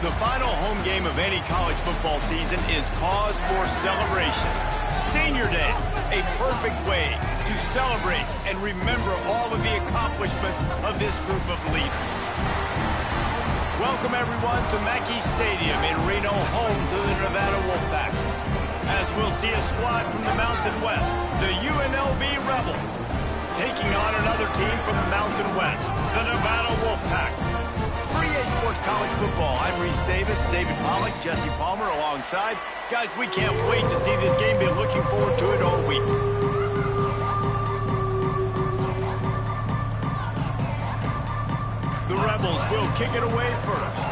The final home game of any college football season is cause for celebration. Senior Day, a perfect way to celebrate and remember all of the accomplishments of this group of leaders. Welcome, everyone, to Mackey Stadium in Reno, home to the Nevada Wolfpack. As we'll see a squad from the Mountain West, the UNLV Rebels, taking on another team from the Mountain West, the Nevada Wolfpack. 3A Sports College Football. I'm Reese Davis, David Pollack, Jesse Palmer alongside. Guys, we can't wait to see this game. Been looking forward to it all week. The Rebels will kick it away first.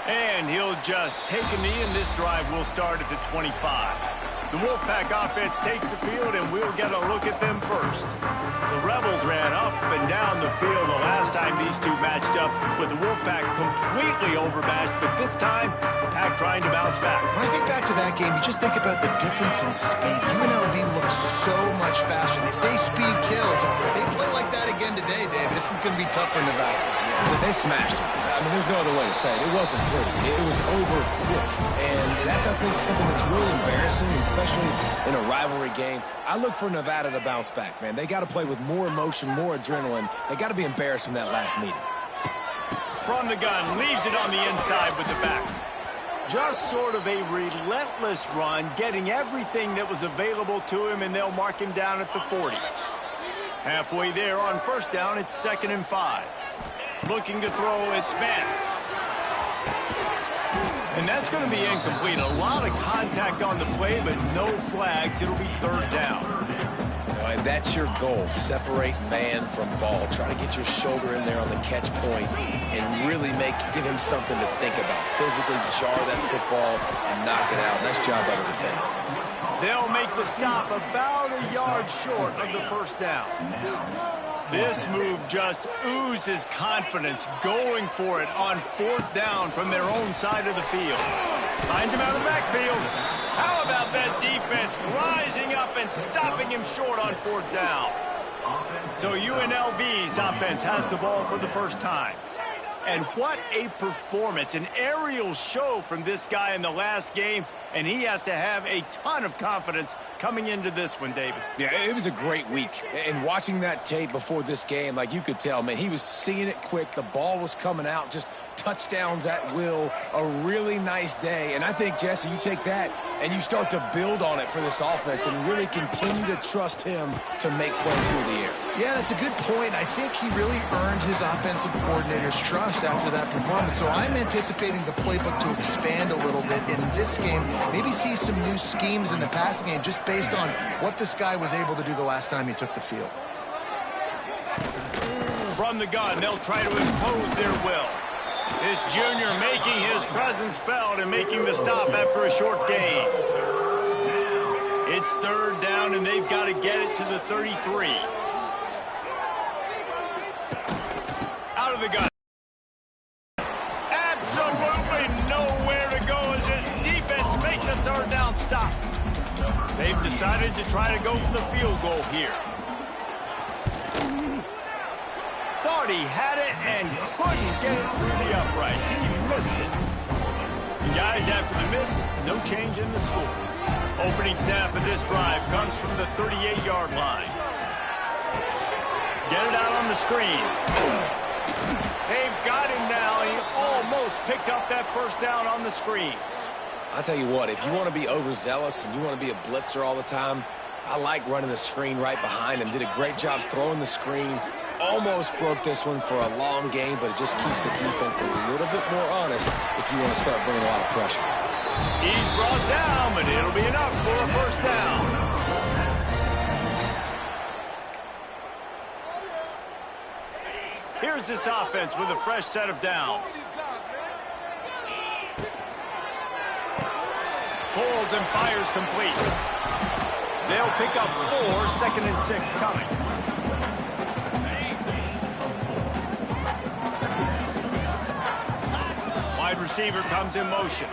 And he'll just take a knee, and this drive will start at the 25. The Wolfpack offense takes the field, and we'll get a look at them first. The Rebels ran up and down the field the last time these two matched up, with the Wolfpack completely overmatched, but this time, Pack trying to bounce back. When I think back to that game, you just think about the difference in speed. UNLV looks so much faster. They say speed kills. If they play like that again today, David, it's going to be tough for Nevada. Yeah, they smashed it. I mean, there's no other way to say it. It wasn't pretty. It was over quick. And that's, I think, something that's really embarrassing, especially in a rivalry game. I look for Nevada to bounce back, man. They got to play with more emotion, more adrenaline. They got to be embarrassed from that last meeting. From the gun, leaves it on the inside with the back. Just sort of a relentless run, getting everything that was available to him, and they'll mark him down at the 40. Halfway there on first down, it's 2nd and 5. Looking to throw, it's Vance. And that's going to be incomplete. A lot of contact on the play, but no flags. It'll be 3rd down. And that's your goal. Separate man from ball. Try to get your shoulder in there on the catch point and really give him something to think about. Physically jar that football and knock it out. Nice job by the defender. They'll make the stop about a yard short of the first down. This move just oozes confidence, going for it on 4th down from their own side of the field. Finds him out of the backfield. How about that defense rising up and stopping him short on 4th down? So UNLV's offense has the ball for the first time. And what a performance, an aerial show from this guy in the last game, and he has to have a ton of confidence coming into this one, David. Yeah, it was a great week. And watching that tape before this game, like you could tell, man, he was seeing it quick. The ball was coming out, just touchdowns at will. A really nice day. And I think, Jesse, you take that and you start to build on it for this offense and really continue to trust him to make plays through the air. Yeah, that's a good point. I think he really earned his offensive coordinator's trust after that performance. So I'm anticipating the playbook to expand a little bit in this game. Maybe see some new schemes in the passing game just based on what this guy was able to do the last time he took the field. From the gun, they'll try to impose their will. This junior making his presence felt and making the stop after a short gain. It's 3rd down, and they've got to get it to the 33. Out of the gun. Absolutely nowhere to go as this defense makes a 3rd down stop. They've decided to try to go for the field goal here. Thought he had it and couldn't get it through the uprights. He missed it. And guys, after the miss, no change in the score. Opening snap of this drive comes from the 38-yard line. Get it out on the screen. They've got him now. He almost picked up that first down on the screen. I'll tell you what, if you want to be overzealous and you want to be a blitzer all the time, I like running the screen right behind him. Did a great job throwing the screen. Almost broke this one for a long game, but it just keeps the defense a little bit more honest if you want to start bringing a lot of pressure. He's brought down, but it'll be enough for a first down. Here's this offense with a fresh set of downs. Pulls and fires complete. They'll pick up 4, 2nd and 6 coming. Wide receiver comes in motion.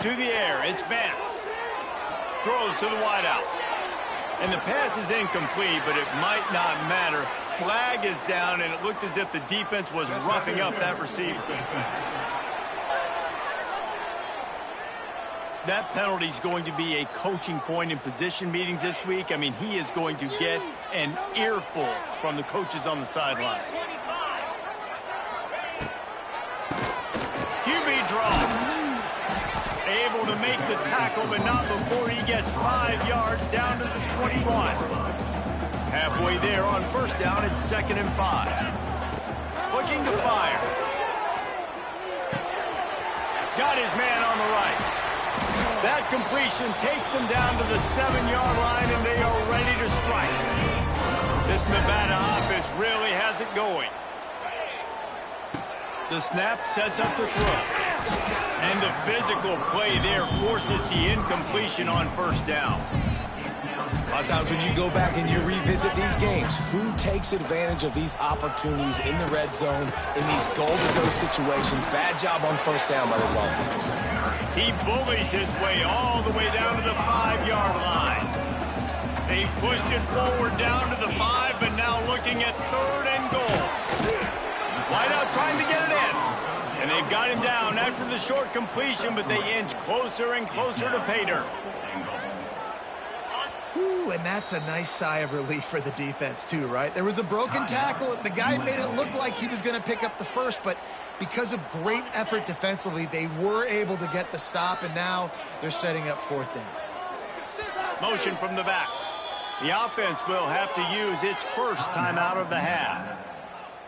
To the air, it's Vance. Throws to the wideout. And the pass is incomplete, but it might not matter. Flag is down, and it looked as if the defense was roughing up that receiver. That penalty is going to be a coaching point in position meetings this week. I mean, he is going to get an earful from the coaches on the sideline. QB draw. Able to make the tackle, but not before he gets 5 yards down to the 21. Halfway there on first down, it's 2nd and 5. Looking to fire. Got his man on the right. That completion takes them down to the 7-yard line, and they are ready to strike. This Nevada offense really has it going. The snap sets up the throw. And the physical play there forces the incompletion on first down. A lot of times when you go back and you revisit these games, who takes advantage of these opportunities in the red zone, in these goal-to-go situations? Bad job on first down by this offense. He bullies his way all the way down to the 5-yard line. They've pushed it forward down to the 5, but now looking at 3rd and goal. Wideout trying to get it in. And they've got him down after the short completion, but they inch closer and closer to pay dirt. Ooh, and that's a nice sigh of relief for the defense too, right? There was a broken tackle. The guy made it look like he was going to pick up the first, but because of great effort defensively, they were able to get the stop, and now they're setting up 4th down. Motion from the back. The offense will have to use its first timeout of the half.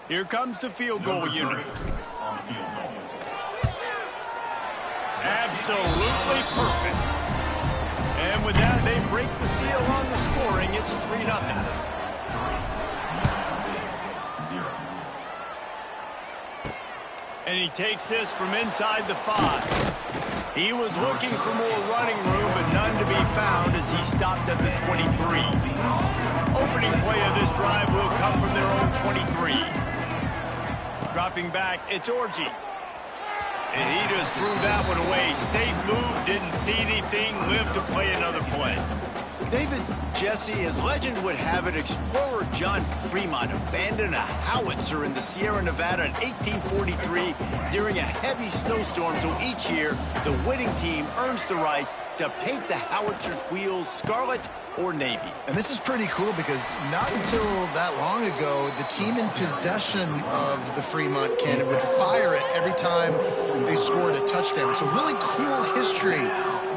Here comes the field goal unit. Absolutely perfect. And with that, they break the seal on the scoring. It's 3-0. And he takes this from inside the 5. He was looking for more running room, but none to be found as he stopped at the 23. Opening play of this drive will come from their own 23. Dropping back, it's Orji. And he just threw that one away. Safe move, didn't see anything, lived to play another play. David, Jesse, as legend would have it, explorer John Fremont abandoned a howitzer in the Sierra Nevada in 1843 during a heavy snowstorm, so each year the winning team earns the right to paint the howitzer's wheels scarlet or navy. And this is pretty cool because not until that long ago, the team in possession of the Fremont cannon would fire it every time they scored a touchdown. So really cool history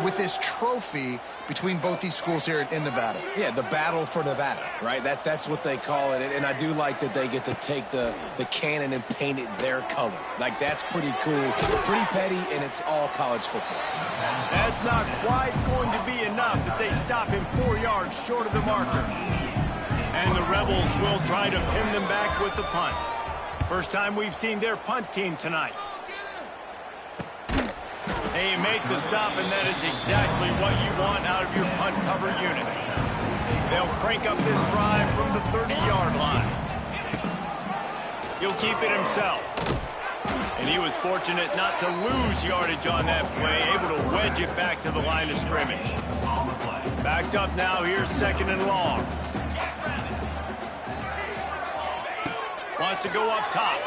with this trophy between both these schools here in Nevada. Yeah, the battle for Nevada, right? That's what they call it. And I do like that they get to take the cannon and paint it their color. Like, that's pretty cool, pretty petty, and it's all college football. That's not quite going to be enough as they stop him 4 yards short of the marker. And the Rebels will try to pin them back with the punt. First time we've seen their punt team tonight. They make the stop, and that is exactly what you want out of your punt cover unit. They'll crank up this drive from the 30-yard line. He'll keep it himself. And he was fortunate not to lose yardage on that play, able to wedge it back to the line of scrimmage. Backed up now, here's 2nd and long. Wants to go up top.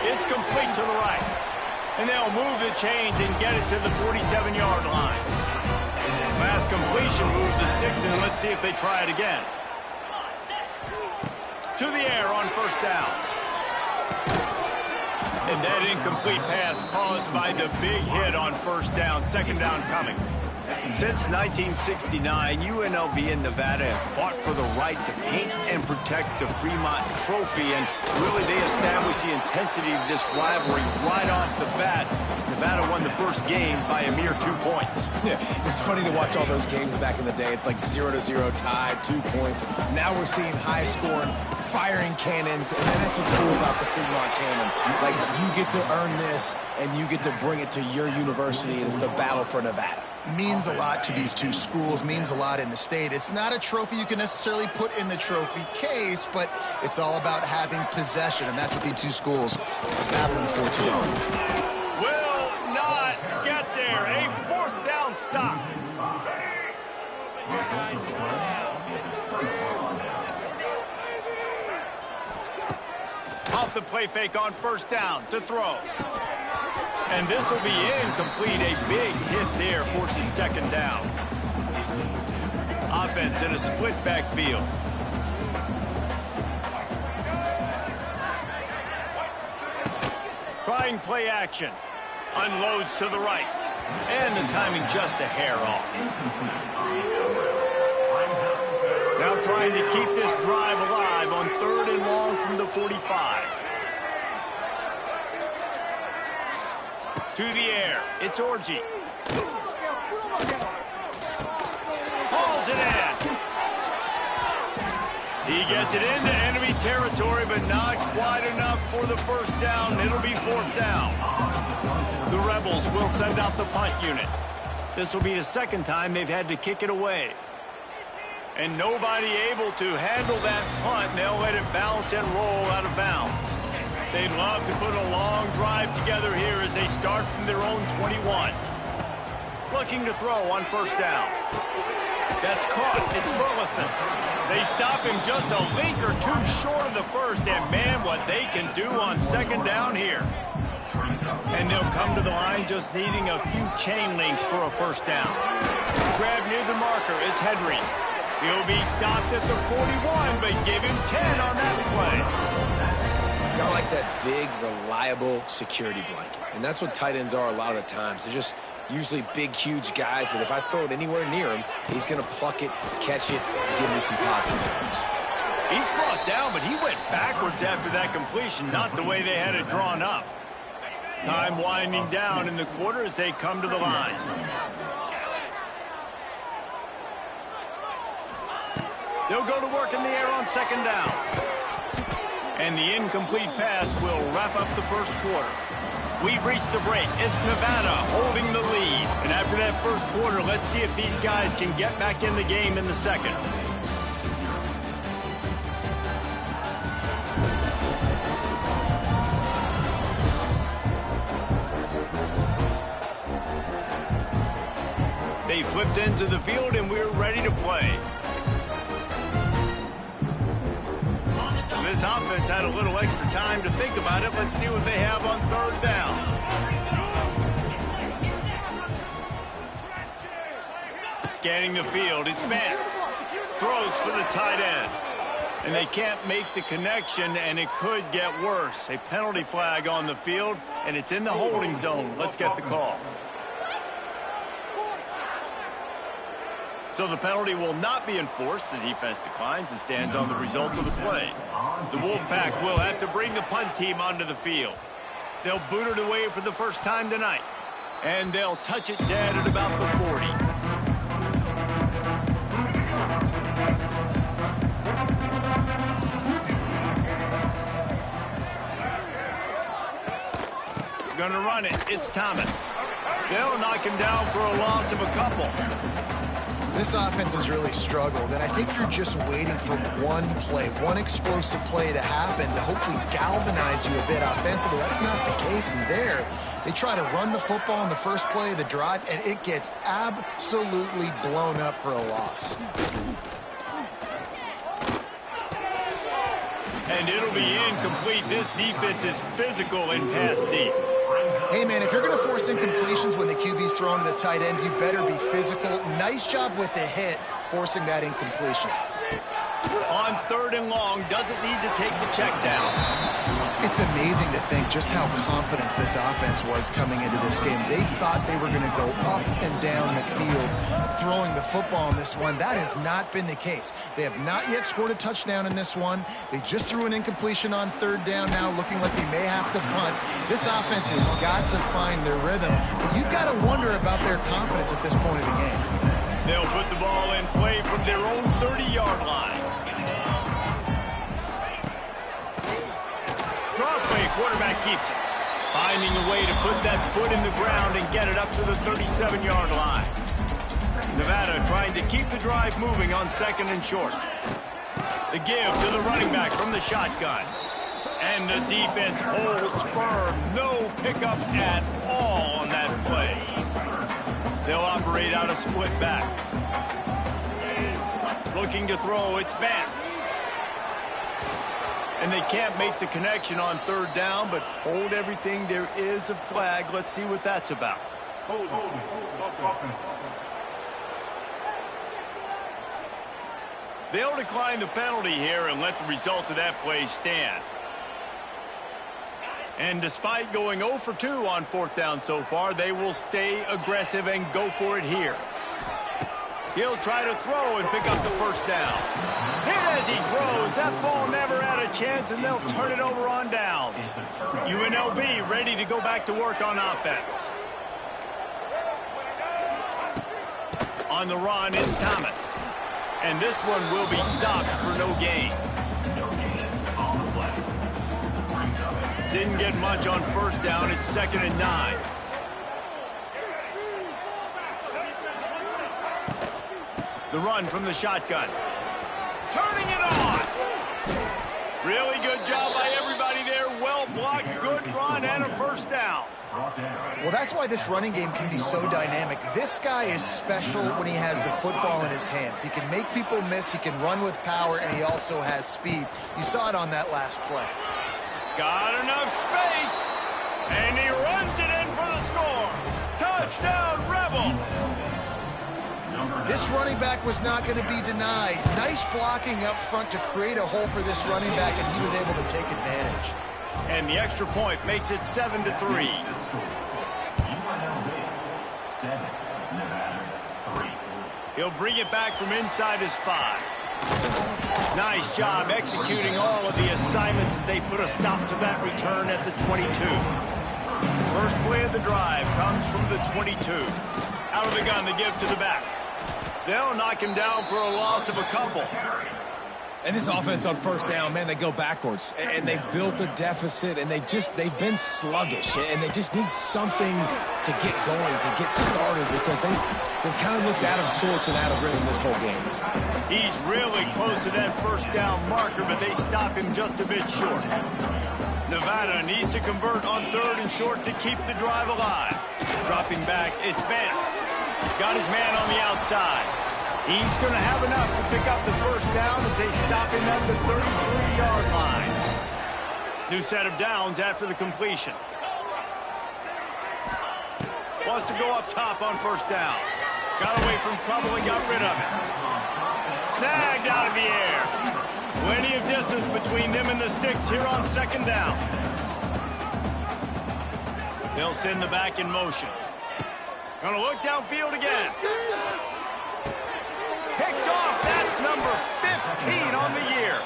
It's complete to the right. And they'll move the chains and get it to the 47-yard line. Last completion, move the sticks, and let's see if they try it again. To the air on first down. And that incomplete pass caused by the big hit on first down. 2nd down coming. Since 1969, UNLV and Nevada have fought for the right to paint and protect the Fremont Trophy, and really they established the intensity of this rivalry right off the bat as Nevada won the first game by a mere 2 points. Yeah, it's funny to watch all those games back in the day. It's like 0-0 tied, 2 points. Now we're seeing high-scoring, firing cannons, and that's what's cool about the Fremont cannon. Like, you get to earn this, and you get to bring it to your university, and it's the battle for Nevada. Means a lot to these two schools, means a lot in the state. It's not a trophy you can necessarily put in the trophy case, but it's all about having possession, and that's what these two schools are battling for today. Will not get there. A 4th down stop. Off the play fake on first down to throw. And this will be incomplete. A big hit there forces second down. Offense in a split backfield. Trying play action. Unloads to the right. And the timing just a hair off. Now trying to keep this drive alive on 3rd and long from the 45. To the air. It's Orji. Hauls it in. He gets it into enemy territory, but not quite enough for the first down. It'll be 4th down. The Rebels will send out the punt unit. This will be the second time they've had to kick it away. And nobody able to handle that punt. They'll let it bounce and roll out of bounds. They'd love to put a long drive together here as they start from their own 21. Looking to throw on first down. That's caught. It's Burleson. They stop him just a link or two short of the first, and man, what they can do on second down here. And they'll come to the line just needing a few chain links for a first down. Grab near the marker is Henry. He'll be stopped at the 41, but give him 10 on that play. Kind of like that big, reliable security blanket. And that's what tight ends are a lot of the times. They're just usually big, huge guys that if I throw it anywhere near him, he's going to pluck it, catch it, and give me some positive yards. He's brought down, but he went backwards after that completion, not the way they had it drawn up. Time winding down in the quarter as they come to the line. They'll go to work in the air on second down. And the incomplete pass will wrap up the first quarter. We've reached the break. It's Nevada holding the lead. And after that first quarter, let's see if these guys can get back in the game in the second. They flipped into the field, and we're ready to play. This offense had a little extra time to think about it. Let's see what they have on third down. Scanning the field, it's Vance. Throws for the tight end. And they can't make the connection, and it could get worse. A penalty flag on the field, and it's in the holding zone. Let's get the call. So the penalty will not be enforced. The defense declines and stands on the result of the play. The Wolfpack will have to bring the punt team onto the field. They'll boot it away for the first time tonight. And they'll touch it dead at about the 40. Gonna run it. It's Thomas. They'll knock him down for a loss of a couple. This offense has really struggled, and I think you're just waiting for one play, one explosive play to happen to hopefully galvanize you a bit offensively. That's not the case, and there they try to run the football in the first play of the drive, and it gets absolutely blown up for a loss. And it'll be incomplete. This defense is physical and pass deep. Hey, man, if you're going to force incompletions when the QB's throwing to the tight end, you better be physical. Nice job with the hit, forcing that incompletion. On third and long, doesn't need to take the check down. It's amazing to think just how confident this offense was coming into this game. They thought they were going to go up and down the field throwing the football in this one. That has not been the case. They have not yet scored a touchdown in this one. They just threw an incompletion on third down now, looking like they may have to punt. This offense has got to find their rhythm. But you've got to wonder about their confidence at this point of the game. They'll put the ball in play from their own 30-yard line. Draw play, quarterback keeps it. Finding a way to put that foot in the ground and get it up to the 37-yard line. Nevada trying to keep the drive moving on second and short. The give to the running back from the shotgun. And the defense holds firm. No pickup at all on that play. They'll operate out of split backs. Looking to throw, it's Vance. And they can't make the connection on third down, but hold everything. There is a flag. Let's see what that's about. They'll decline the penalty here and let the result of that play stand. And despite going 0 for 2 on fourth down so far, they will stay aggressive and go for it here. He'll try to throw and pick up the first down. Hit as he throws. That ball never had a chance, and they'll turn it over on downs. UNLV ready to go back to work on offense. On the run, it's Thomas. And this one will be stopped for no gain. Didn't get much on first down. It's 2nd and 9. The run from the shotgun. Turning it on. Really good job by everybody there. Well blocked, good run, and a first down. Well, that's why this running game can be so dynamic. This guy is special when he has the football in his hands. He can make people miss, he can run with power, and he also has speed. You saw it on that last play. Got enough space, and he runs it in for the score. Touchdown, Rebels. This running back was not going to be denied. Nice blocking up front to create a hole for this running back, and he was able to take advantage. And the extra point makes it 7-3. He'll bring it back from inside his 5. Nice job executing all of the assignments as they put a stop to that return at the 22. First play of the drive comes from the 22. Out of the gun to give to the back. They'll knock him down for a loss of a couple. And this offense on first down, man, they go backwards. And they've built a deficit, and they've been sluggish. And they just need something to get going, to get started, because they've kind of looked out of sorts and out of rhythm this whole game. He's really close to that first down marker, but they stop him just a bit short. Nevada needs to convert on 3rd and short to keep the drive alive. Dropping back, it's Vance. Got his man on the outside. He's going to have enough to pick up the first down as they stop him at the 33-yard line. New set of downs after the completion. Wants to go up top on first down. Got away from trouble and got rid of it. Snagged out of the air. Plenty of distance between them and the sticks here on 2nd down. They'll send the back in motion. Gonna look downfield again. Picked off. That's number 15 on the year.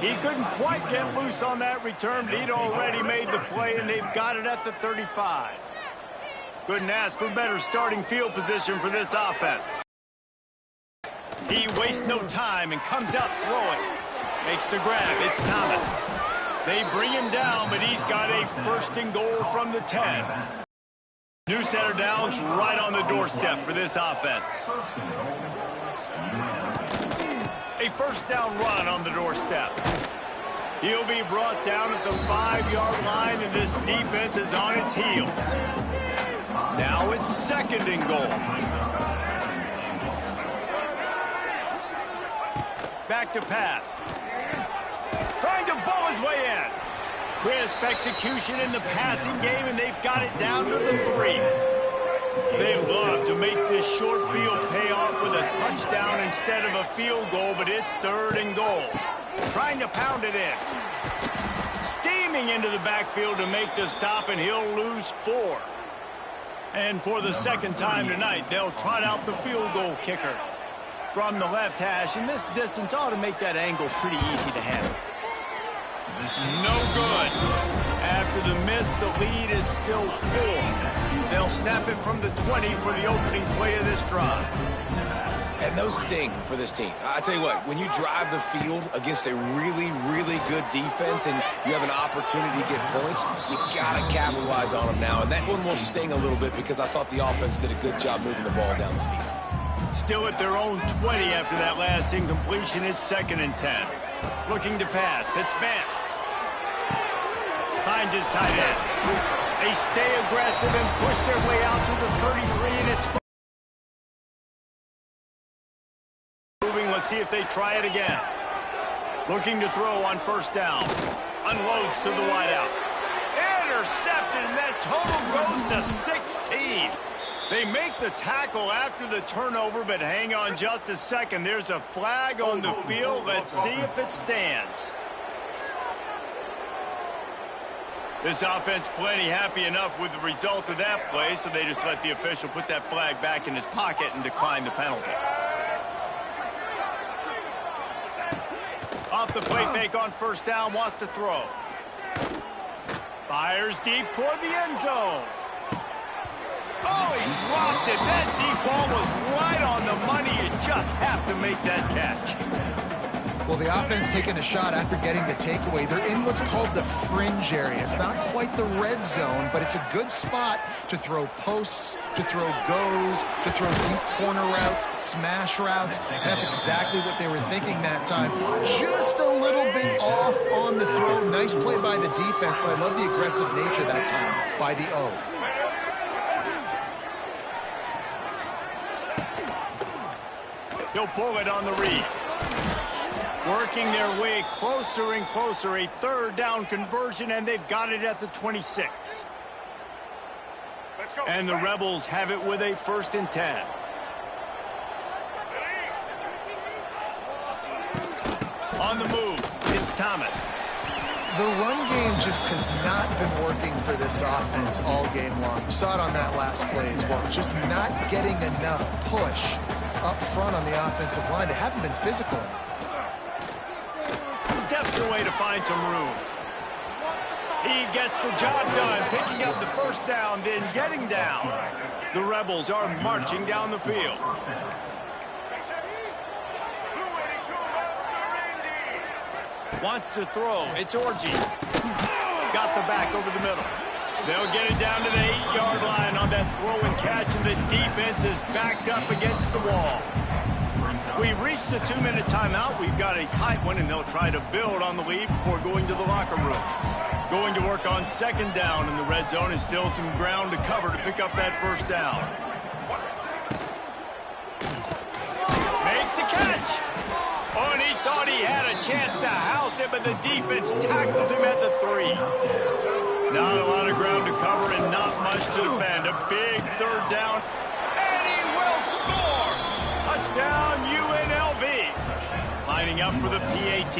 He couldn't quite get loose on that return, but he'd already made the play, and they've got it at the 35. Couldn't ask for better starting field position for this offense. He wastes no time and comes out throwing. Makes the grab. It's Thomas. They bring him down, but he's got a 1st and goal from the 10. New set of downs right on the doorstep for this offense. A first down run on the doorstep. He'll be brought down at the 5-yard line, and this defense is on its heels. Now it's 2nd and goal. Back to pass. Trying to ball his way in. Crisp execution in the passing game, and they've got it down to the 3. They love to make this short field pay off with a touchdown instead of a field goal, but it's 3rd and goal. Trying to pound it in. Steaming into the backfield to make the stop, and he'll lose 4. And for the 2nd time tonight, they'll trot out the field goal kicker from the left hash, and this distance ought to make that angle pretty easy to handle. No good. After the miss, the lead is still 4. They'll snap it from the 20 for the opening play of this drive. And those sting for this team. I tell you what, when you drive the field against a really, really good defense and you have an opportunity to get points, you got to capitalize on them now. And that one will sting a little bit because I thought the offense did a good job moving the ball down the field. Still at their own 20 after that last incompletion. It's 2nd and 10. Looking to pass. It's Vance. Finds his tight end. They stay aggressive and push their way out to the 33, and it's moving. Let's see if if they try it again. Looking to throw on first down. Unloads to the wideout. Intercepted, and that total goes to 16. They make the tackle after the turnover, but hang on just a second. There's a flag on the field. Let's see if it stands. This offense plenty happy enough with the result of that play, so they just let the official put that flag back in his pocket and decline the penalty. Off the play fake on first down, wants to throw. Fires deep toward the end zone. Oh, he dropped it. That deep ball was right on the money. You just have to make that catch. Well, the offense taking a shot after getting the takeaway. They're in what's called the fringe area. It's not quite the red zone, but it's a good spot to throw posts, to throw goes, to throw deep corner routes, smash routes. And that's exactly what they were thinking that time. Just a little bit off on the throw. Nice play by the defense, but I love the aggressive nature that time by the O. He'll pull it on the read. Working their way closer and closer. A third down conversion, and they've got it at the 26. And the Rebels have it with a 1st and 10. On the move, it's Thomas. The run game just has not been working for this offense all game long. You saw it on that last play as well. Just not getting enough push up front on the offensive line. They haven't been physical. Steps away to find some room. He gets the job done, picking up the first down, then getting down. The Rebels are marching down the field. Wants to throw. It's Orji. Got the back over the middle. They'll get it down to the 8-yard line on that throw and catch, and the defense is backed up against the wall. We've reached the 2-minute timeout. We've got a tight one, and they'll try to build on the lead before going to the locker room. Going to work on 2nd down in the red zone, and still some ground to cover to pick up that first down. Makes the catch. Oh, and he thought he had a chance to house it, but the defense tackles him at the 3. Not a lot of ground to cover and not much to defend. A big 3rd down, and he will score. Touchdown, UNLV. Lining up for the PAT.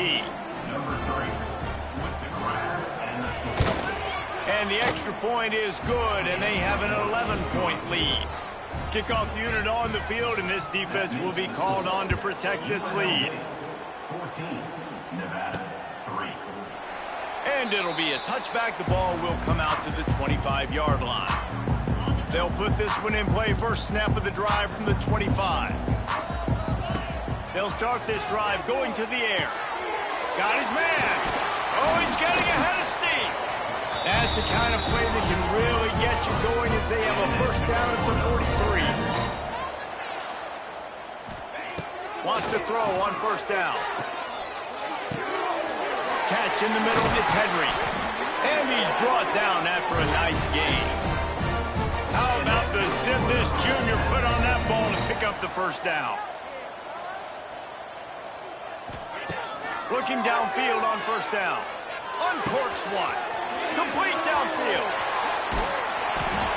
And the extra point is good, and they have an 11-point lead. Kickoff unit on the field, and this defense will be called on to protect this lead. 14, Nevada, 3. And it'll be a touchback. The ball will come out to the 25-yard line. They'll put this one in play. First snap of the drive from the 25. They'll start this drive going to the air. Got his man. Oh, he's getting ahead of steam. That's the kind of play that can really get you going as they have a first down at the 43. Wants to throw on first down. Catch in the middle, it's Henry. And he's brought down after a nice gain. How about the zip this junior put on that ball to pick up the first down? Looking downfield on first down. Uncorks one. Complete downfield.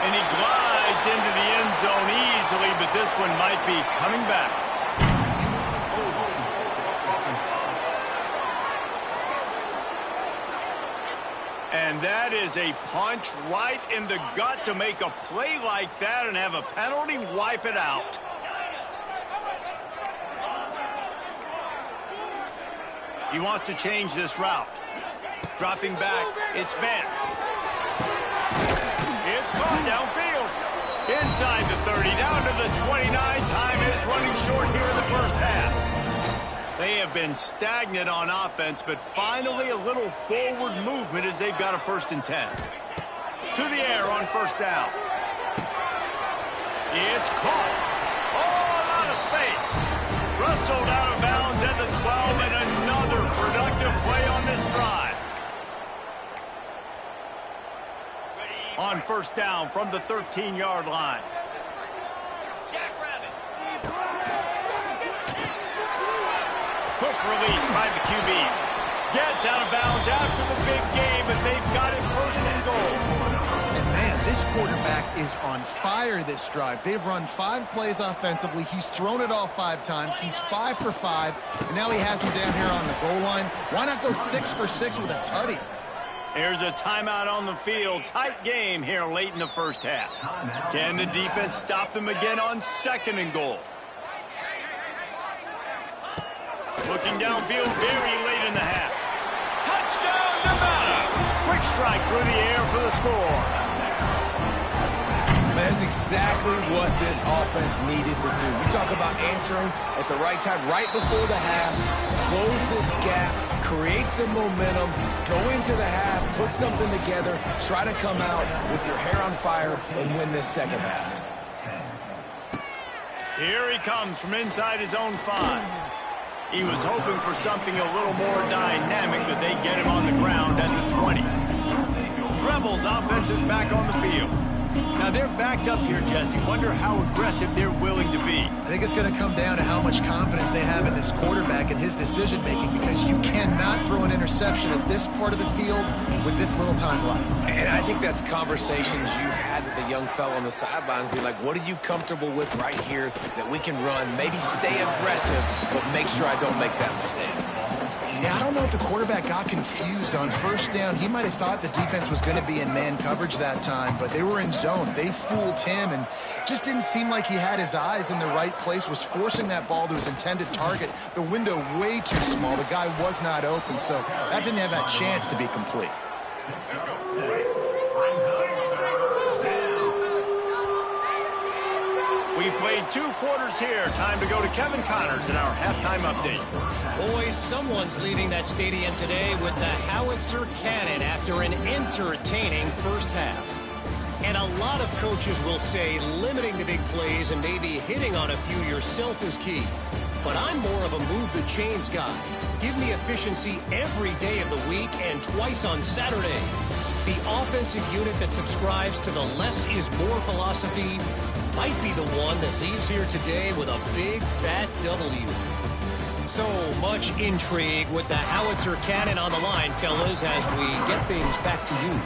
And he glides into the end zone easily, but this one might be coming back. And that is a punch right in the gut to make a play like that and have a penalty wipe it out. He wants to change this route. Dropping back, it's Vance. It's caught downfield. Inside the 30, down to the 29. Time is running short here in the first half. They have been stagnant on offense, but finally a little forward movement as they've got a 1st and 10. To the air on first down. It's caught. Oh, a lot of space. Rustled out of bounds at the 12, and another productive play on this drive. On first down from the 13-yard line. release by the QB. Gets out of bounds after the big game, but they've got it first and goal. And man, this quarterback is on fire this drive. They've run 5 plays offensively. He's thrown it all 5 times. He's 5 for 5, and now he has him down here on the goal line. Why not go 6 for 6 with a tutty? Here's a timeout on the field. Tight game here late in the first half. Can the defense stop them again on 2nd and goal? Looking downfield very late in the half. Touchdown, Nevada! Quick strike through the air for the score. That's exactly what this offense needed to do. You talk about answering at the right time, right before the half, close this gap, create some momentum, go into the half, put something together, try to come out with your hair on fire and win this second half. Here he comes from inside his own 5. He was hoping for something a little more dynamic, but they get him on the ground at the 20. Rebels offense is back on the field. Now they're backed up here, Jesse. Wonder how aggressive they're willing to be. I think it's going to come down to how much confidence they have in this quarterback and his decision-making, because you cannot throw an interception at this part of the field with this little time left. And I think that's conversations you've had with the young fellow on the sidelines. Be like, what are you comfortable with right here that we can run? Maybe stay aggressive, but make sure I don't make that mistake. Yeah, I don't know if the quarterback got confused on 1st down. He might have thought the defense was going to be in man coverage that time, but they were in zone. They fooled him, and just didn't seem like he had his eyes in the right place, was forcing that ball to his intended target. The window way too small. The guy was not open, so that didn't have that chance to be complete. We've played 2 quarters here. Time to go to Kevin Connors in our halftime update. Boys, someone's leaving that stadium today with the howitzer cannon after an entertaining first half. And a lot of coaches will say limiting the big plays and maybe hitting on a few yourself is key. But I'm more of a move the chains guy. Give me efficiency every day of the week and twice on Saturday. The offensive unit that subscribes to the less is more philosophy might be the one that leaves here today with a big fat W. So much intrigue with the howitzer cannon on the line, fellas, as we get things back to you.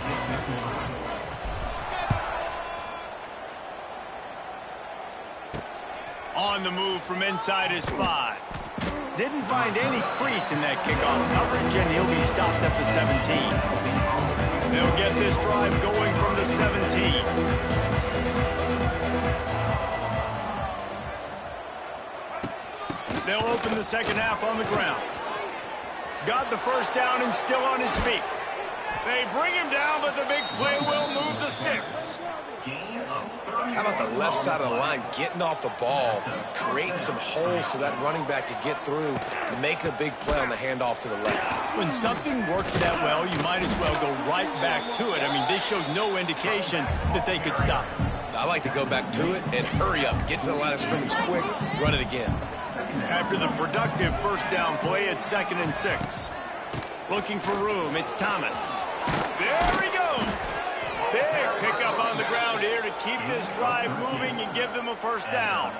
On the move from inside his 5. Didn't find any crease in that kickoff coverage, and he'll be stopped at the 17. They'll get this drive going from the 17. They'll open the second half on the ground. Got the first down and still on his feet. They bring him down, but the big play will move the sticks. How about the left side of the line getting off the ball, creating some holes for that running back to get through, make a big play on the handoff to the left. When something works that well, you might as well go right back to it. I mean, they showed no indication that they could stop it. I like to go back to it and hurry up, get to the line of scrimmage quick, run it again. After the productive first down play, it's 2nd and 6. Looking for room, it's Thomas. There he goes. Big pickup on the ground here to keep this drive moving and give them a first down.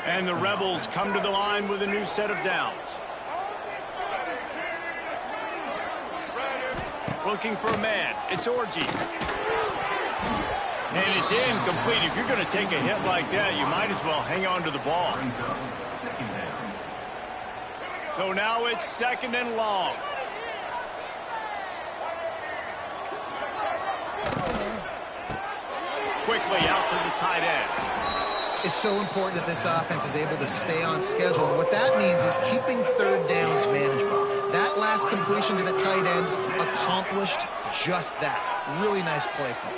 And the Rebels come to the line with a new set of downs. Looking for a man, it's Orji. And it's incomplete. If you're going to take a hit like that, you might as well hang on to the ball. So now it's 2nd and long. Quickly out to the tight end. It's so important that this offense is able to stay on schedule. And what that means is keeping 3rd downs manageable. That last completion to the tight end accomplished just that. Really nice play call.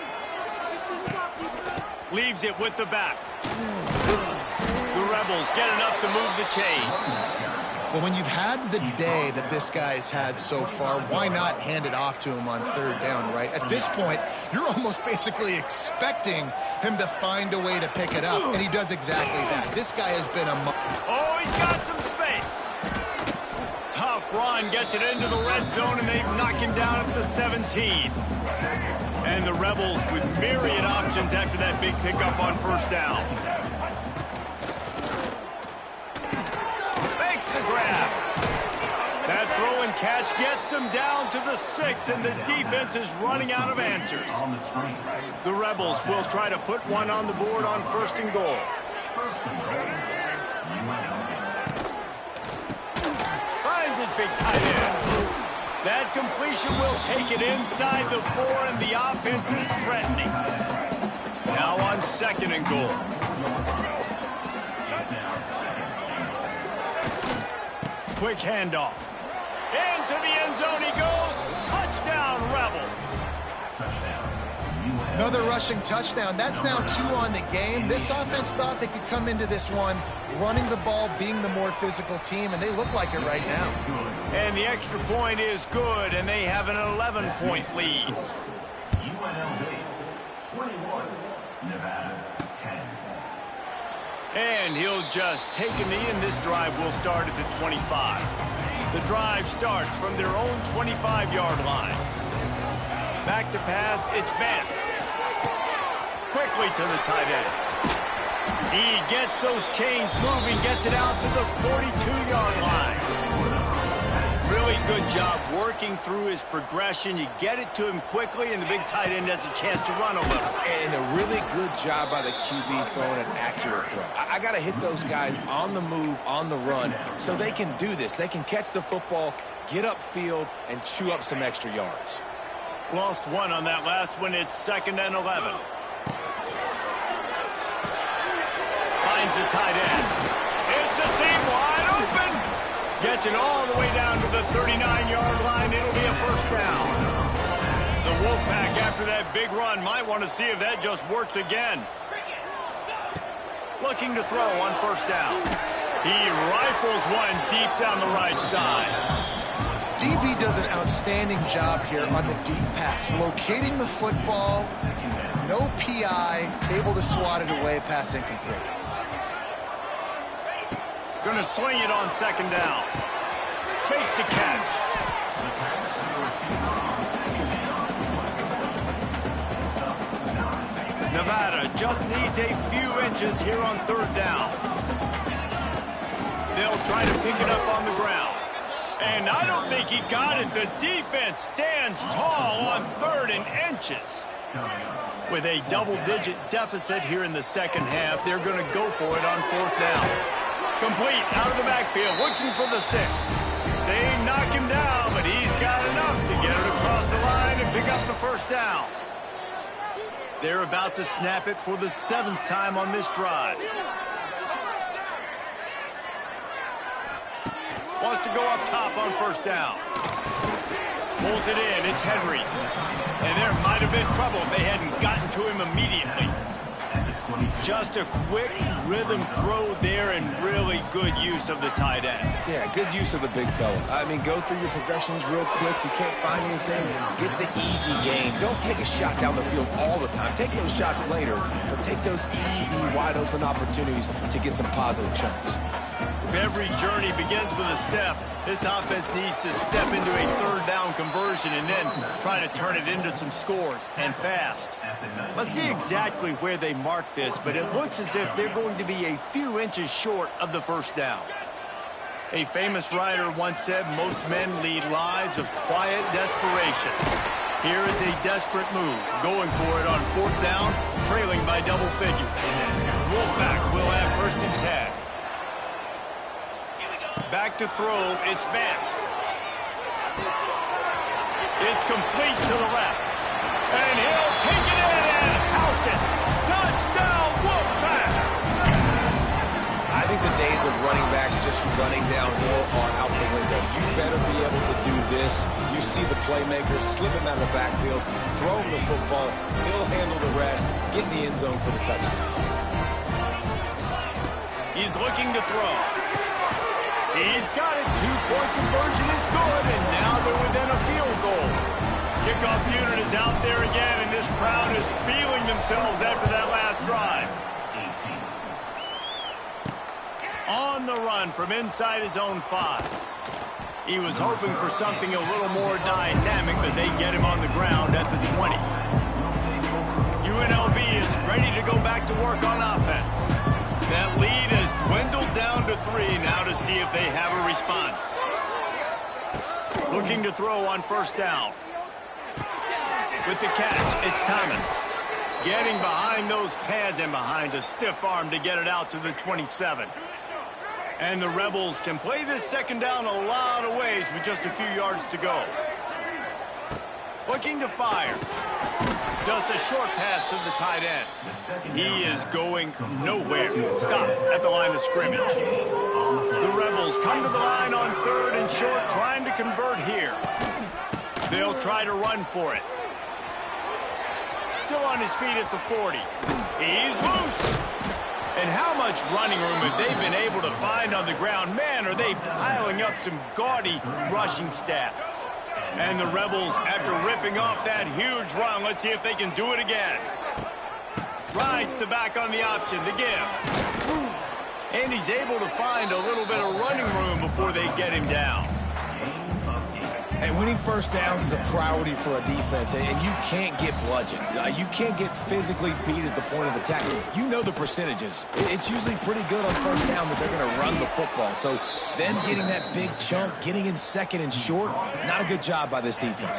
Leaves it with the back. The Rebels get enough to move the chains. Well, when you've had the day that this guy's had so far, why not hand it off to him on 3rd down, right? At this point, you're almost basically expecting him to find a way to pick it up, and he does exactly that. This guy has been a... Oh, he's got some space. Tough run, gets it into the red zone, and they knock him down at the 17. And the Rebels with myriad options after that big pickup on 1st down. Makes the grab. catch gets them down to the 6, and the defense is running out of answers. On the screen. The Rebels will try to put one on the board on 1st and goal. First and goal. UNLV. Finds his big tight end. That completion will take it inside the 4, and the offense is threatening. Now on 2nd and goal. Quick handoff. Into the end zone he goes. Touchdown, Rebels. Touchdown. UNLV. Another rushing touchdown. That's now 2 on the game. This offense thought they could come into this one running the ball, being the more physical team, and they look like it right now. And the extra point is good, and they have an 11-point lead. UNLV 21. Nevada 10. And he'll just take a knee, and this drive will start at the 25. The drive starts from their own 25-yard line. Back to pass, it's Vance. Quickly to the tight end. He gets those chains moving, gets it out to the 42-yard line. Really good job working through his progression. You get it to him quickly, and the big tight end has a chance to run a little. And a really good job by the QB throwing an accurate throw. I got to hit those guys on the move, on the run, so they can do this. They can catch the football, get upfield, and chew up some extra yards. Lost one on that last one. It's 2nd and 11. Finds the tight end. It's a seam wide open. Gets it all the way down to the 39-yard line. It'll be a 1st down. The Wolfpack, after that big run, might want to see if that just works again. Looking to throw on 1st down. He rifles one deep down the right side. DB does an outstanding job here on the deep pass, locating the football, no PI, able to swat it away, pass incomplete. Going to swing it on 2nd down. Makes the catch. Nevada just needs a few inches here on 3rd down. They'll try to pick it up on the ground. And I don't think he got it. The defense stands tall on 3rd and inches. With a double-digit deficit here in the 2nd half, they're going to go for it on 4th down. Complete out of the backfield, looking for the sticks. They knock him down, but he's got enough to get it across the line and pick up the 1st down. They're about to snap it for the 7th time on this drive. Wants to go up top on 1st down. Pulls it in, it's Henry. And there might have been trouble if they hadn't gotten to him immediately. Just a quick rhythm throw there, and really good use of the tight end. Yeah, good use of the big fella. I mean, go through your progressions real quick. You can't find anything, get the easy gain. Don't take a shot down the field all the time. Take those shots later, but take those easy, wide-open opportunities to get some positive chunks. If every journey begins with a step, this offense needs to step into a 3rd down conversion and then try to turn it into some scores, and fast. Let's see exactly where they mark this, but it looks as if they're going to be a few inches short of the 1st down. A famous writer once said, most men lead lives of quiet desperation. Here is a desperate move, going for it on 4th down, trailing by double figures. Wolfpack will have 1st and 10. Back to throw, it's Vance. It's complete to the left. And he'll take it in and house it. Touchdown, Wolfpack! I think the days of running backs just running downhill are out the window. You better be able to do this. You see the playmakers slipping out of the backfield, throw him the football, he'll handle the rest, get in the end zone for the touchdown. He's looking to throw. He's got it. 2-point conversion is good, and now they're within a field goal. Kickoff unit is out there again, and this crowd is feeling themselves after that last drive. 18. On the run from inside his own 5. He was hoping for something a little more dynamic, but they get him on the ground at the 20. UNLV is ready to go back to work on offense. That lead has dwindled down to 3 now to see if they have a response. Looking to throw on first down. With the catch, it's Thomas. Getting behind those pads and behind a stiff arm to get it out to the 27. And the Rebels can play this second down a lot of ways with just a few yards to go. Looking to fire. Just a short pass to the tight end. He is going nowhere. Stop at the line of scrimmage. The Rebels come to the line on third and short, trying to convert here. They'll try to run for it. Still on his feet at the 40. He's loose. And how much running room have they been able to find on the ground? Man, are they piling up some gaudy rushing stats. And the Rebels, after ripping off that huge run, let's see if they can do it again. Rides the back on the option to give. And he's able to find a little bit of running room before they get him down. And winning first downs is a priority for a defense, and you can't get bludgeoned. You can't get physically beat at the point of attack. You know the percentages. It's usually pretty good on first down that they're going to run the football. So then getting that big chunk, getting in second and short, not a good job by this defense.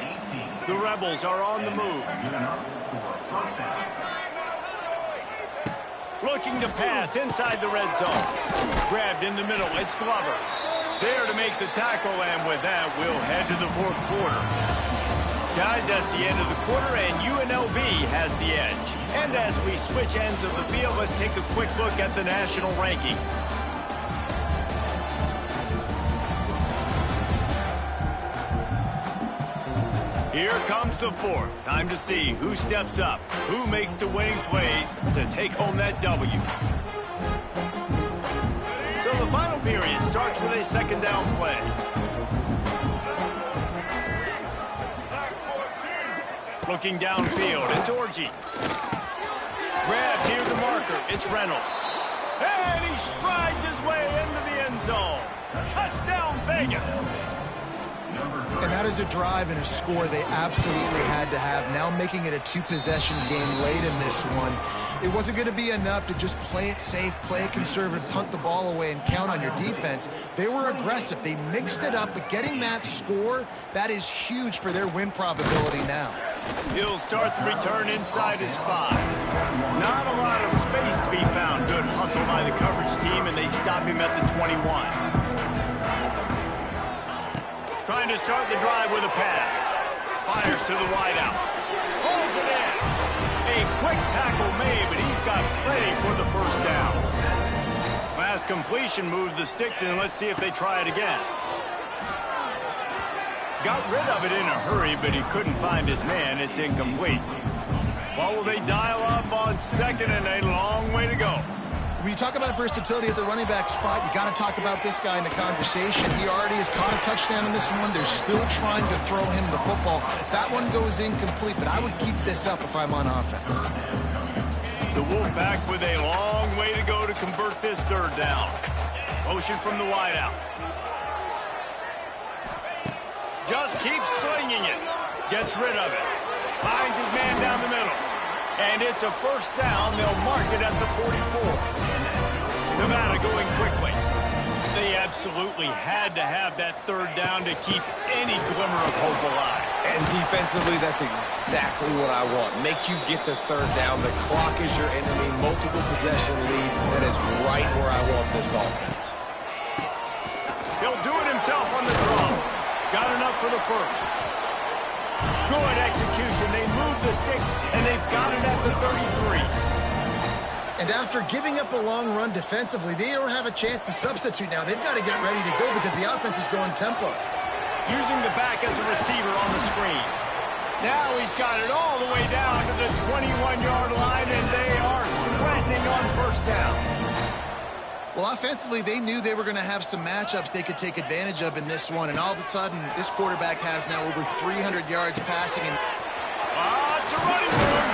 The Rebels are on the move. Looking to pass inside the red zone. Grabbed in the middle. It's Glover. There to make the tackle, and with that, we'll head to the fourth quarter. Guys, that's the end of the quarter, and UNLV has the edge. And as we switch ends of the field, let's take a quick look at the national rankings. Here comes the fourth. Time to see who steps up, who makes the winning plays to take home that W. So the final period starts with a second down play. Looking downfield, it's Orji. Grab near the marker, it's Reynolds. And he strides his way into the end zone. Touchdown, Vegas. And that is a drive and a score they absolutely had to have. Now making it a two-possession game late in this one. It wasn't going to be enough to just play it safe, play it conservative, punt the ball away, and count on your defense. They were aggressive. They mixed it up, but getting that score, that is huge for their win probability now. He'll start the return inside his 5. Not a lot of space to be found. Good hustle by the coverage team, and they stop him at the 21. Trying to start the drive with a pass. Fires to the wideout. Pulls it in. A quick tackle made, but he's got plenty for the first down. Last completion moved the sticks in. Let's see if they try it again. Got rid of it in a hurry, but he couldn't find his man. It's incomplete. What will they dial up on second, and a long way to go? When you talk about versatility at the running back spot, you got to talk about this guy in the conversation. He already has caught a touchdown in this one. They're still trying to throw him the football. That one goes incomplete, but I would keep this up if I'm on offense. The Wolfpack with a long way to go to convert this third down. Motion from the wideout. Just keeps slinging it. Gets rid of it. Finds his man down the middle. And it's a first down. They'll mark it at the 44. Nevada going quickly. They absolutely had to have that third down to keep any glimmer of hope alive. And defensively, that's exactly what I want. Make you get the third down. The clock is your enemy. Multiple possession lead. That is right where I want this offense. He'll do it himself on the draw. Got enough for the first. Good execution. They move the sticks, and they've got it at the 33. And after giving up a long run defensively, they don't have a chance to substitute now. They've got to get ready to go because the offense is going tempo. Using the back as a receiver on the screen. Now he's got it all the way down to the 21-yard line, and they are threatening on first down. Well, offensively, they knew they were going to have some matchups they could take advantage of in this one, and all of a sudden, this quarterback has now over 300 yards passing. And it's a running room.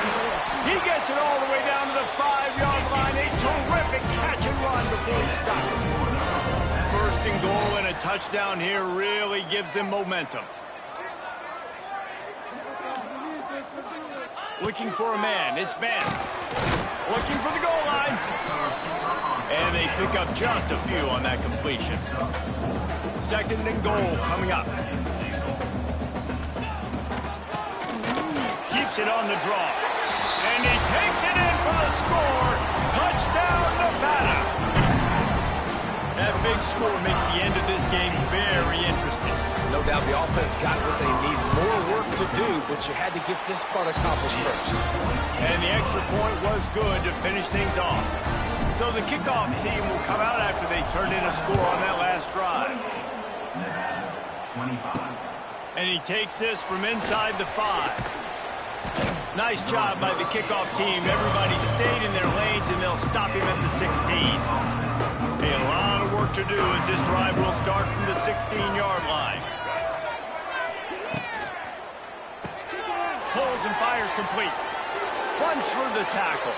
He gets it all the way down to the 5-yard line. A terrific catch and run before he stopped. First and goal and a touchdown here really gives them momentum. Looking for a man. It's Vance. Looking for the goal line. And they pick up just a few on that completion. Second and goal coming up. keeps it on the draw. And he takes it in for the score. Touchdown, Nevada. That big score makes the end of this game very interesting. No doubt the offense got what they need. More work to do, but you had to get this part accomplished first. And the extra point was good to finish things off. So the kickoff team will come out after they turned in a score on that last drive. Nevada, 25. And he takes this from inside the 5. Nice job by the kickoff team. Everybody stayed in their lanes, and they'll stop him at the 16. A lot of work to do as this drive will start from the 16-yard line. Pulls and fires complete. Runs for the tackle.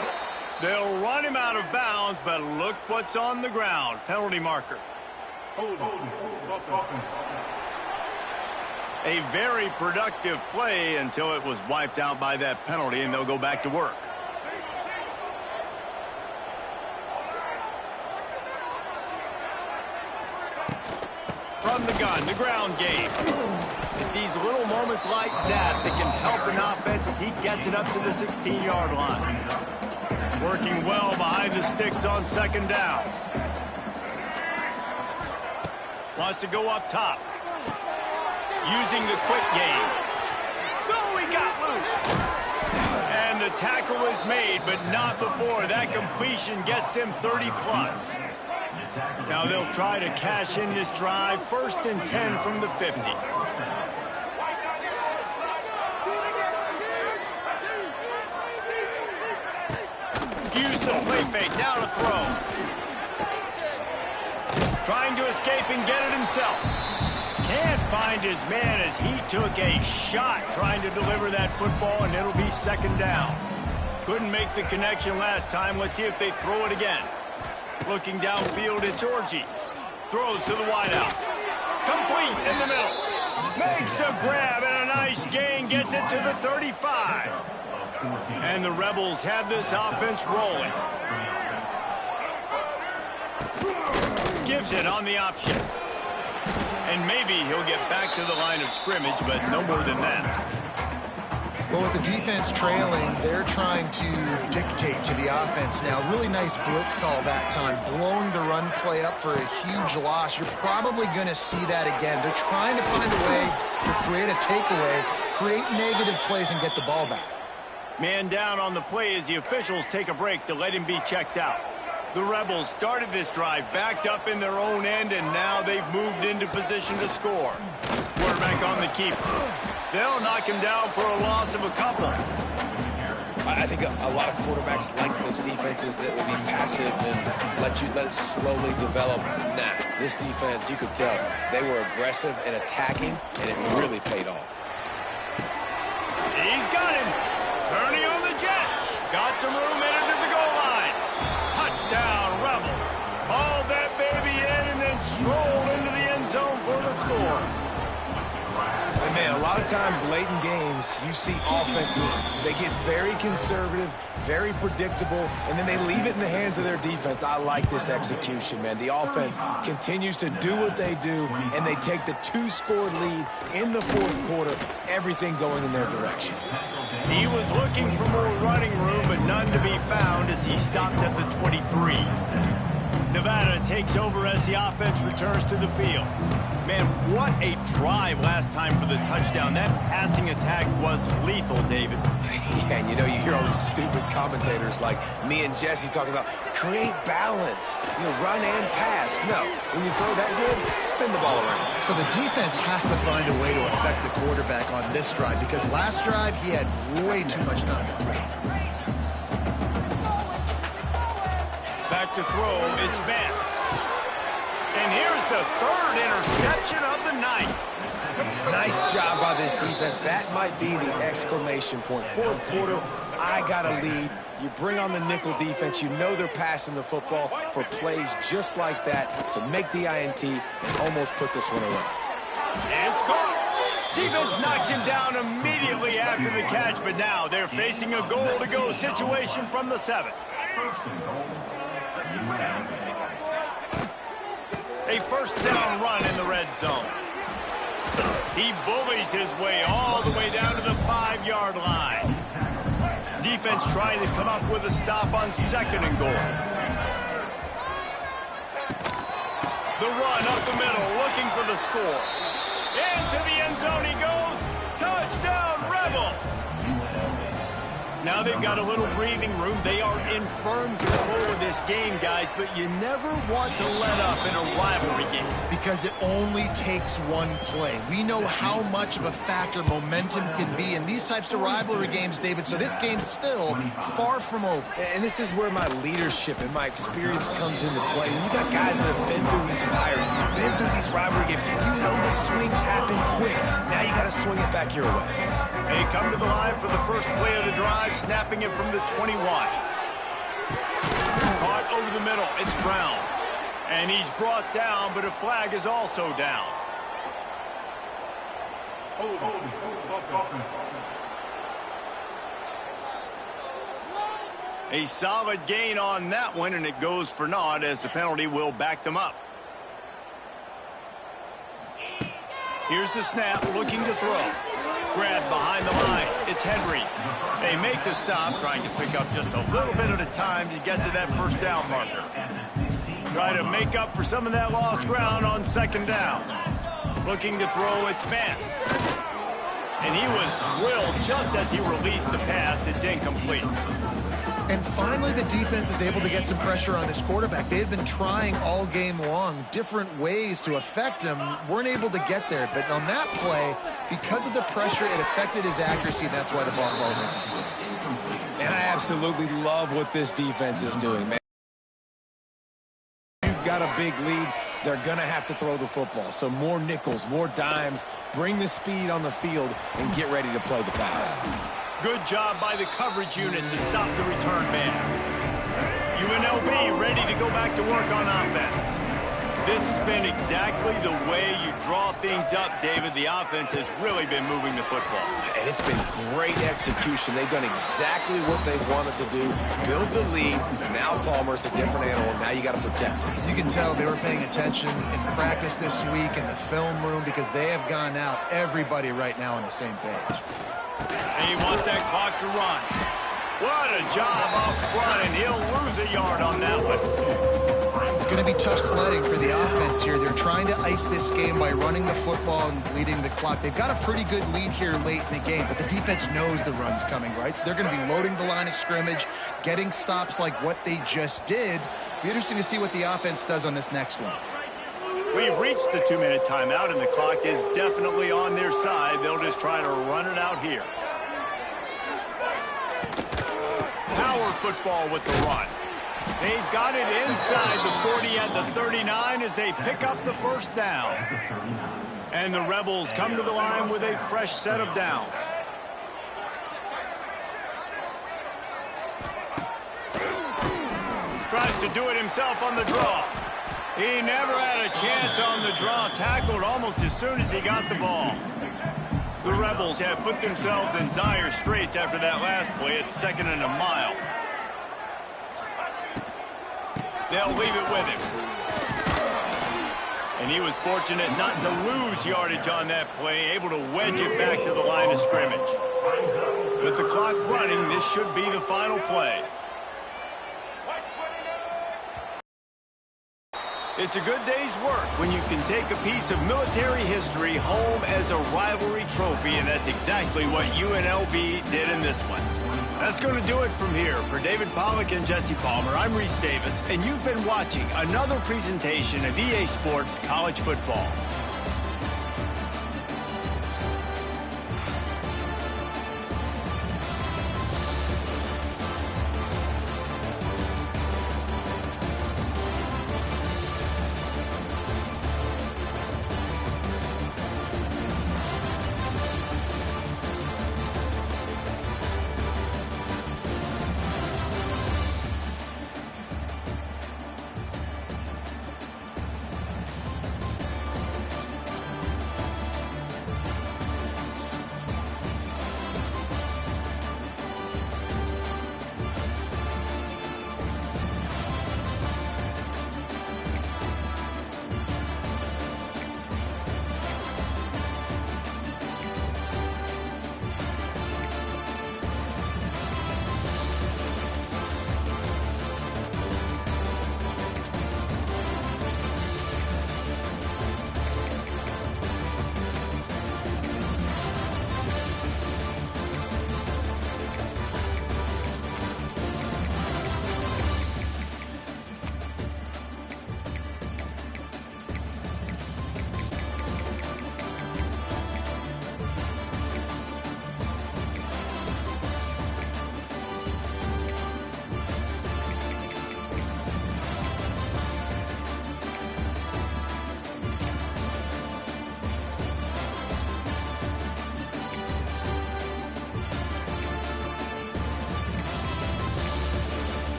They'll run him out of bounds, but look what's on the ground. Penalty marker. A very productive play until it was wiped out by that penalty, and they'll go back to work. From the gun, the ground game. It's these little moments like that that can help an offense as he gets it up to the 16-yard line. Working well behind the sticks on second down. Wants to go up top. Using the quick game. No, he got loose. And the tackle was made, but not before. That completion gets them 30-plus. Now they'll try to cash in this drive. 1st and 10 from the 50. Use the play fake. Now to throw. Trying to escape and get it himself. Can't find his man as he took a shot trying to deliver that football, and it'll be 2nd down. Couldn't make the connection last time. Let's see if they throw it again. Looking downfield, it's Orji. Throws to the wideout. Complete in the middle. Makes a grab and a nice gain. Gets it to the 35. And the Rebels have this offense rolling. Gives it on the option. And maybe he'll get back to the line of scrimmage, but no more than that. Well, with the defense trailing, they're trying to dictate to the offense now. Really nice blitz call that time, blowing the run play up for a huge loss. You're probably going to see that again. They're trying to find a way to create a takeaway, create negative plays, and get the ball back. Man down on the play as the officials take a break to let him be checked out. The Rebels started this drive backed up in their own end, and now they've moved into position to score. Quarterback on the keeper. They'll knock him down for a loss of a couple. I think a lot of quarterbacks like those defenses that will be passive and let it slowly develop. Nah, this defense, you could tell, they were aggressive and attacking, and it really paid off. He's got him. Turning on the jet. Got some room headed to the goal line. Touchdown, Rebels. Hauled that baby in and then strolled into the end zone for the score. And man, a lot of times late in games, you see offenses, they get very conservative, very predictable, and then they leave it in the hands of their defense. I like this execution, man. The offense continues to do what they do, and they take the 2-score lead in the 4th quarter, everything going in their direction. He was looking for more running room, but none to be found as he stopped at the 23. Nevada takes over as the offense returns to the field. Man, what a drive last time for the touchdown. That passing attack was lethal, David. Yeah, and you know, you hear all these stupid commentators like me and Jesse talking about create balance, run and pass. No, when you throw that good, spin the ball around. So the defense has to find a way to affect the quarterback on this drive, because last drive he had way too much time. Back to throw, it's Vance. And here's the 3rd interception of the night. Nice job by this defense. That might be the exclamation point. 4th quarter, I got a lead. You bring on the nickel defense. You know they're passing the football for plays just like that to make the INT and almost put this one away. It's caught. Defense knocks him down immediately after the catch, but now they're facing a goal-to-go situation from the 7. A 1st down run in the red zone. He bullies his way all the way down to the 5-yard line. defense trying to come up with a stop on 2nd and goal. The run up the middle, looking for the score. Into the end zone he goes. Touchdown, Rebels! Now they've got a little breathing room. They are in firm control of this game, guys, but you never want to let up in a rivalry game. Because it only takes one play. We know how much of a factor momentum can be in these types of rivalry games, David, so this game's still far from over. And this is where my leadership and my experience comes into play. When you got guys that have been through these fires, been through these rivalry games, you know the swings happen quick. Now you got to swing it back your way. They come to the line for the first play of the drive, snapping it from the 21. Caught over the middle. It's Brown. And he's brought down, but a flag is also down. A solid gain on that one, and it goes for naught as the penalty will back them up. Here's the snap, looking to throw. Grab behind the line. It's Henry. They make the stop, trying to pick up just a little bit at a time to get to that first down marker. Try to make up for some of that lost ground on 2nd down. Looking to throw, it's Vance. And he was drilled just as he released the pass. It's incomplete. And finally, the defense is able to get some pressure on this quarterback. They had been trying all game long different ways to affect him. Weren't able to get there. But on that play, because of the pressure, it affected his accuracy, and that's why the ball falls incomplete. And I absolutely love what this defense is doing, man. You've got a big lead. They're going to have to throw the football. So more nickels, more dimes, bring the speed on the field, and get ready to play the pass. Good job by the coverage unit to stop the return man. UNLV ready to go back to work on offense. This has been exactly the way you draw things up, David. The offense has really been moving the football. And it's been great execution. They've done exactly what they wanted to do. Build the lead. Now Palmer's a different animal. Now you got to protect him. You can tell they were paying attention in practice this week in the film room because they have gone out, everybody right now on the same page. And you want that clock to run. What a job up front, and he'll lose a yard on that one. It's going to be tough sledding for the offense here. They're trying to ice this game by running the football and bleeding the clock. They've got a pretty good lead here late in the game, but the defense knows the run's coming, right? So they're going to be loading the line of scrimmage, getting stops like what they just did. It'll be interesting to see what the offense does on this next one. We've reached the 2-minute timeout, and the clock is definitely on their side. They'll just try to run it out here. Power football with the run. They've got it inside the 40 at the 39 as they pick up the first down. And the Rebels come to the line with a fresh set of downs. Tries to do it himself on the draw. He never had a chance on the draw, tackled almost as soon as he got the ball. The Rebels have put themselves in dire straits after that last play. It's 2nd and a mile. They'll leave it with him. And he was fortunate not to lose yardage on that play, able to wedge it back to the line of scrimmage. With the clock running, this should be the final play. It's a good day's work when you can take a piece of military history home as a rivalry trophy, and that's exactly what UNLV did in this one. That's going to do it from here. For David Pollack and Jesse Palmer, I'm Reese Davis, and you've been watching another presentation of EA Sports College Football.